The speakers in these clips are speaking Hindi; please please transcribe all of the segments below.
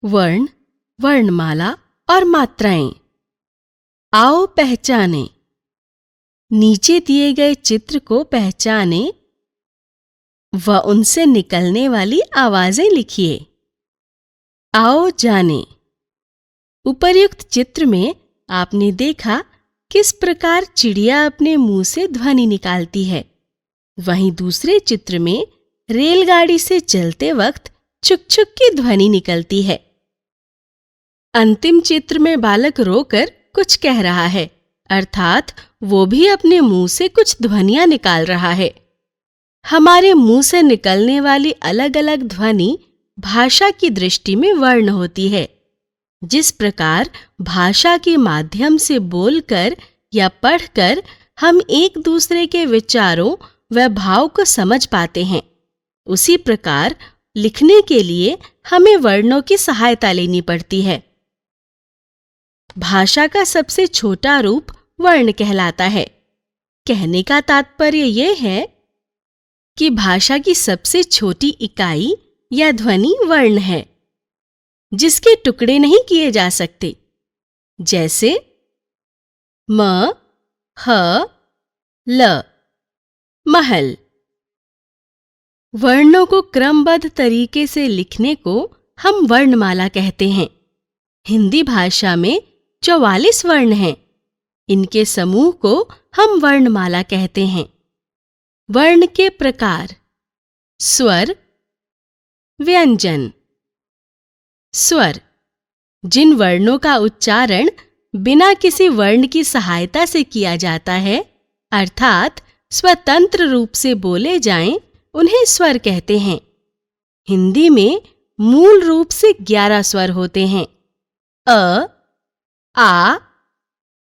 वर्ण, वर्णमाला और मात्राएं। आओ पहचानें। नीचे दिए गए चित्र को पहचानें व उनसे निकलने वाली आवाजें लिखिए। आओ जानें। उपर्युक्त चित्र में आपने देखा किस प्रकार चिड़िया अपने मुंह से ध्वनि निकालती है। वहीं दूसरे चित्र में रेलगाड़ी से चलते वक्त छुक छुक की ध्वनि निकलती है। अंतिम चित्र में बालक रोकर कुछ कह रहा है, अर्थात वो भी अपने मुंह से कुछ ध्वनियां निकाल रहा है। हमारे मुंह से निकलने वाली अलग अलग ध्वनि भाषा की दृष्टि में वर्ण होती है। जिस प्रकार भाषा के माध्यम से बोलकर या पढ़कर हम एक दूसरे के विचारों व भाव को समझ पाते हैं, उसी प्रकार लिखने के लिए हमें वर्णों की सहायता लेनी पड़ती है। भाषा का सबसे छोटा रूप वर्ण कहलाता है। कहने का तात्पर्य यह है कि भाषा की सबसे छोटी इकाई या ध्वनि वर्ण है, जिसके टुकड़े नहीं किए जा सकते, जैसे म, ह, ल, महल। वर्णों को क्रमबद्ध तरीके से लिखने को हम वर्णमाला कहते हैं। हिंदी भाषा में 44 वर्ण हैं। इनके समूह को हम वर्णमाला कहते हैं। वर्ण के प्रकार: स्वर, व्यंजन। स्वर जिन वर्णों का उच्चारण बिना किसी वर्ण की सहायता से किया जाता है, अर्थात स्वतंत्र रूप से बोले जाएं, उन्हें स्वर कहते हैं। हिंदी में मूल रूप से 11 स्वर होते हैं: अ, आ,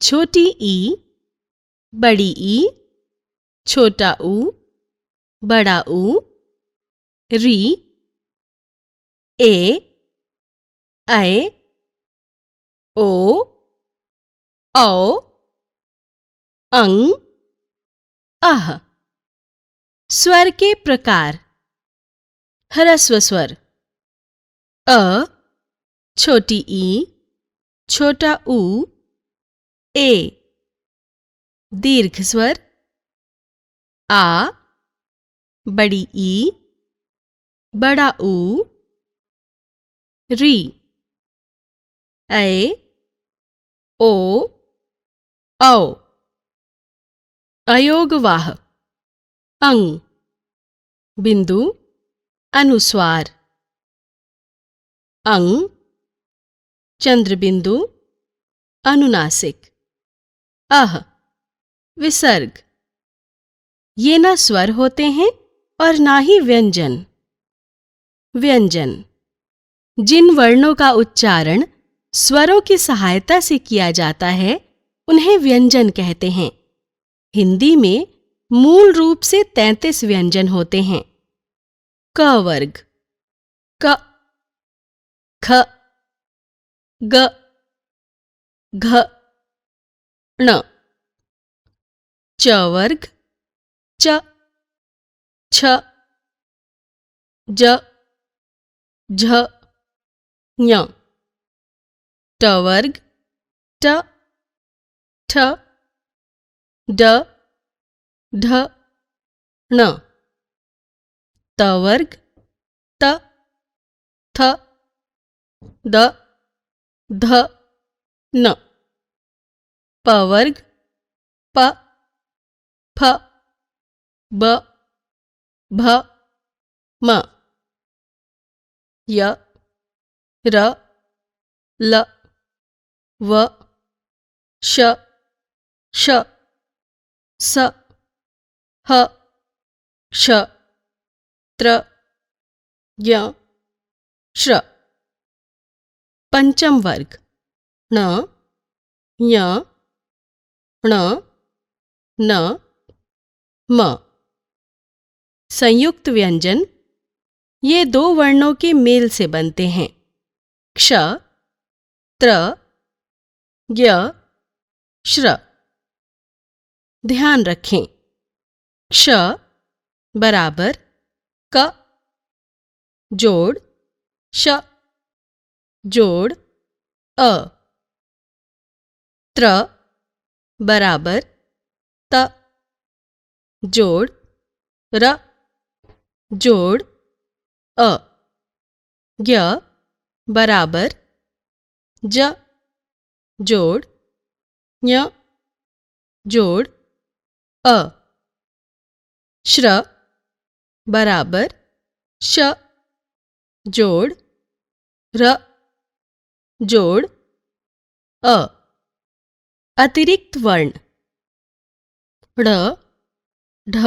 छोटी ई, बड़ी ई, छोटा ऊ, बड़ा ऊ, री, ए, ऐ, ओ, औ, अं, अह। स्वर के प्रकार: ह्रस्व स्वर अ, छोटी ई, छोटा ऊ, ए। दीर्घ स्वर आ, बड़ी ई, बड़ा ऊ, री, ऐ, ओ, औ। अयोगवाह: अंग, बिंदु, अनुस्वार। अंग, चंद्रबिंदु, अनुनासिक। अह, विसर्ग। ये न स्वर होते हैं और ना ही व्यंजन। व्यंजन जिन वर्णों का उच्चारण स्वरों की सहायता से किया जाता है, उन्हें व्यंजन कहते हैं। हिंदी में मूल रूप से 33 व्यंजन होते हैं। क वर्ग: क, ख, ग, घ, ण। च वर्ग: च, छ, ज, झ, ञ। ट वर्ग: ट, ठ, ड, ढ, ण। त वर्ग: त, थ, द, ध, न। प वर्ग: प, फ, ब, भ, म। य, र, ल, व, श, श, स, ह, श, त्र, य, श्र। पंचम वर्ग: ण, ञ, ण, न, म। संयुक्त व्यंजन ये 2 वर्णों के मेल से बनते हैं: क्ष, त्र, य, श्र। ध्यान रखें, क्ष बराबर क जोड़ श जोड़ अ, त्र बराबर त, जोड़ र, जोड़ अ, य बराबर ज, जोड़ ञ, जोड़ अ, श्र बराबर श, जोड़ र, जोड़ अ। अतिरिक्त वर्ण ड़, ढ,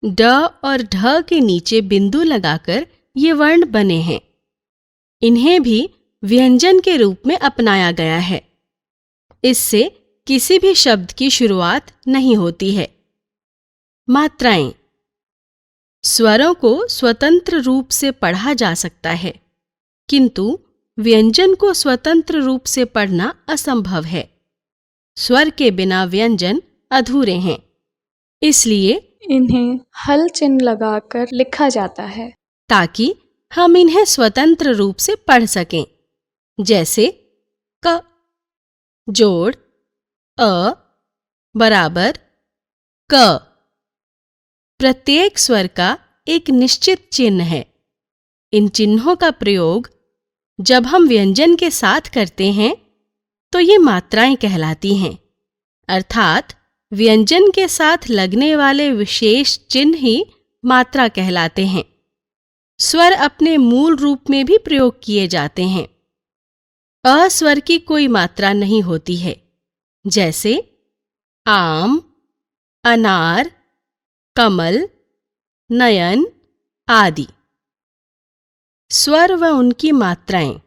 ड और ढ के नीचे बिंदु लगाकर ये वर्ण बने हैं। इन्हें भी व्यंजन के रूप में अपनाया गया है। इससे किसी भी शब्द की शुरुआत नहीं होती है। मात्राएं। स्वरों को स्वतंत्र रूप से पढ़ा जा सकता है, किंतु व्यंजन को स्वतंत्र रूप से पढ़ना असंभव है। स्वर के बिना व्यंजन अधूरे हैं, इसलिए इन्हें हल चिन्ह लगाकर लिखा जाता है ताकि हम इन्हें स्वतंत्र रूप से पढ़ सकें। जैसे क, जोड़ अ बराबर क। प्रत्येक स्वर का एक निश्चित चिन्ह है। इन चिन्हों का प्रयोग जब हम व्यंजन के साथ करते हैं तो ये मात्राएं कहलाती हैं, अर्थात व्यंजन के साथ लगने वाले विशेष चिन्ह ही मात्रा कहलाते हैं। स्वर अपने मूल रूप में भी प्रयोग किए जाते हैं। अ स्वर की कोई मात्रा नहीं होती है, जैसे आम, अनार, कमल, नयन आदि। स्वर व उनकी मात्राएं।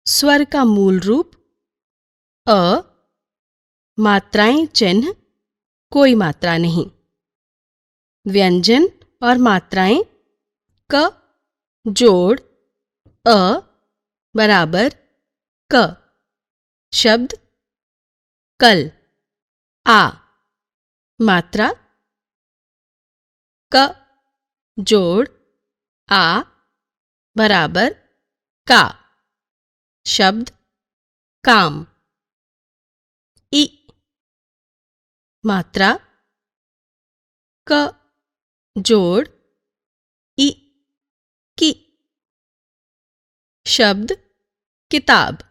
स्वर का मूल रूप अ, मात्राएं चिन्ह, कोई मात्रा नहीं। व्यंजन और मात्राएं क, जोड़ अ बराबर क। शब्द कल, आ। मात्रा क, जोड़ आ बराबर का। शब्द काम। इ। मात्रा क, जोड़ इ, की। शब्द किताब।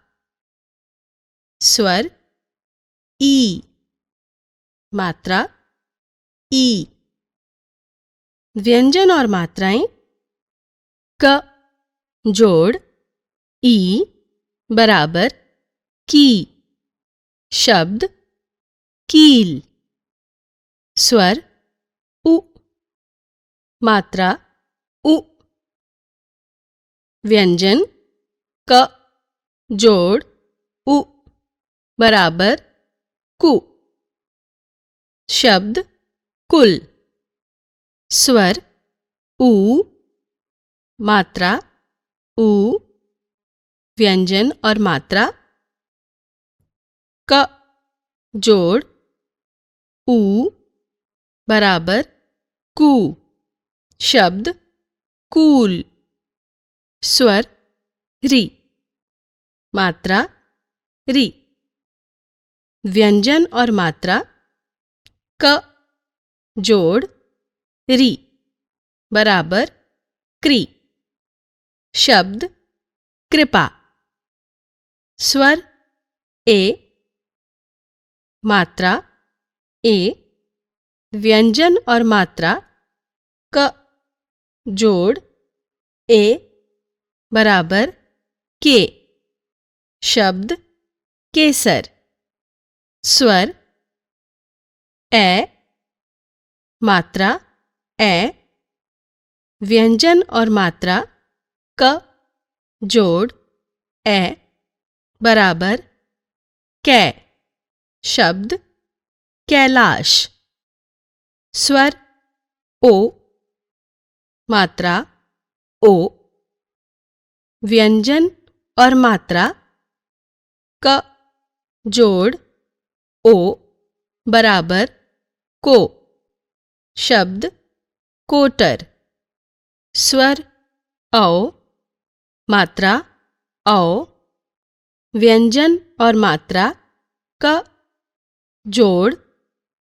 स्वर ई। मात्रा ई। व्यंजन और मात्राएं क, जोड़ ई बराबर की। शब्द कील। स्वर उ। मात्रा उ। व्यंजन क, जोड़ उ बराबर कु। शब्द कुल। स्वर ऊ। मात्रा ऊ। व्यंजन और मात्रा क, जोड़ ऊ बराबर कु। शब्द कूल। स्वर री। मात्रा री। व्यंजन और मात्रा क, जोड़ री बराबर क्री। शब्द कृपा। स्वर ए। मात्रा ए। व्यंजन और मात्रा क, जोड़ ए बराबर के। शब्द केसर। स्वर ए। मात्रा ए। व्यंजन और मात्रा क, जोड़ ए बराबर कै। शब्द कैलाश। स्वर ओ। मात्रा ओ। व्यंजन और मात्रा क, जोड़ ओ बराबर को। शब्द कोटर। स्वर औ। मात्रा औ, व्यंजन और मात्रा क जोड़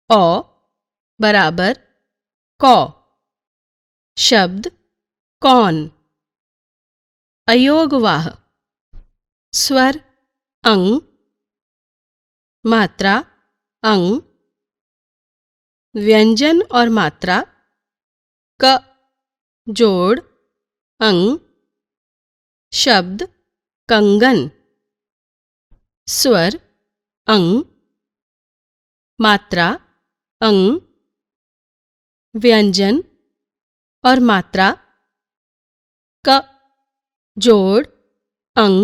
औ बराबर कौ। शब्द कौन। अयोगवाह। स्वर अं, मात्रा अं, व्यंजन और मात्रा क जोड़ अं, शब्द कंगन। स्वर अं, मात्रा अं, व्यंजन और मात्रा क जोड़ अं,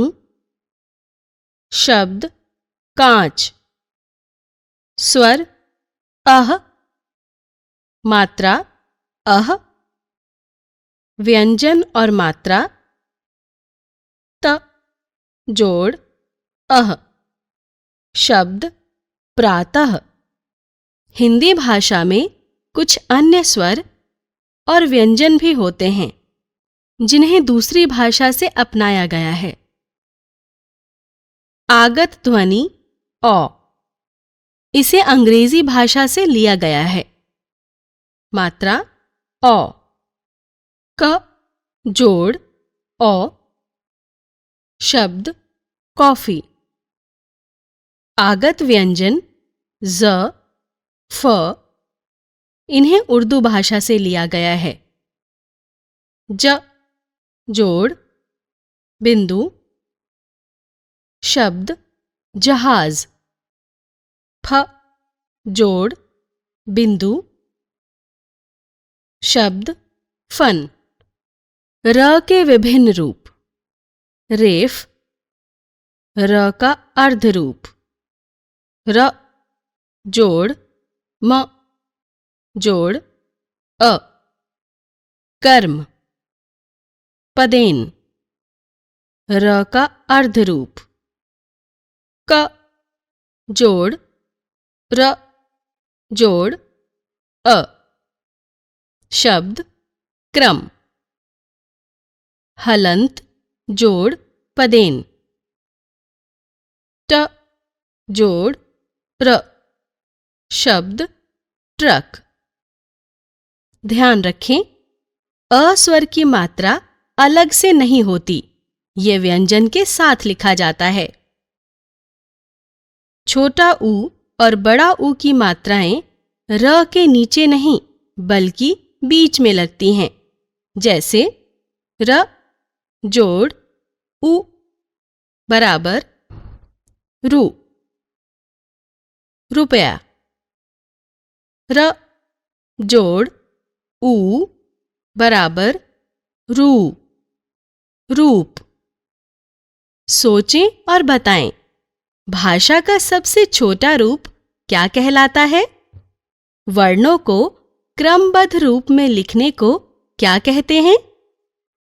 शब्द कांच। स्वर अह, मात्रा अह, व्यंजन और मात्रा त जोड़ अह, शब्द प्रातः। हिंदी भाषा में कुछ अन्य स्वर और व्यंजन भी होते हैं जिन्हें दूसरी भाषा से अपनाया गया है। आगत ध्वनि औ, इसे अंग्रेजी भाषा से लिया गया है। मात्रा औ, क जोड़ औ, शब्द कॉफी। आगत व्यंजन ज, फ, इन्हें उर्दू भाषा से लिया गया है। ज जोड़ बिंदु, शब्द जहाज। फ जोड़ बिंदु, शब्द फन। र के विभिन्न रूप। रेफ, र का अर्ध रूप। र जोड़ म जोड़ अ, कर्म। पदेन, र का अर्ध रूप। क जोड़ र जोड़ अ, शब्द क्रम। हलंत जोड़ पदेन। ट जोड़ र, शब्द ट्रक। ध्यान रखें, अ स्वर की मात्रा अलग से नहीं होती, ये व्यंजन के साथ लिखा जाता है। छोटा ऊ और बड़ा ऊ की मात्राएं र के नीचे नहीं बल्कि बीच में लगती हैं, जैसे र जोड़ उ बराबर रू, रुपया। र जोड़ ऊ बराबर रू, रूप। सोचें और बताएं, भाषा का सबसे छोटा रूप क्या कहलाता है? वर्णों को क्रमबद्ध रूप में लिखने को क्या कहते हैं?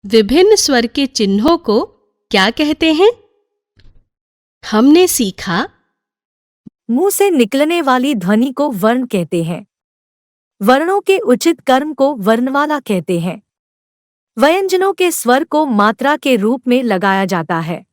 विभिन्न स्वर के चिन्हों को क्या कहते हैं? हमने सीखा, मुंह से निकलने वाली ध्वनि को वर्ण कहते हैं। वर्णों के उचित कर्म को वर्णमाला कहते हैं। व्यंजनों के स्वर को मात्रा के रूप में लगाया जाता है।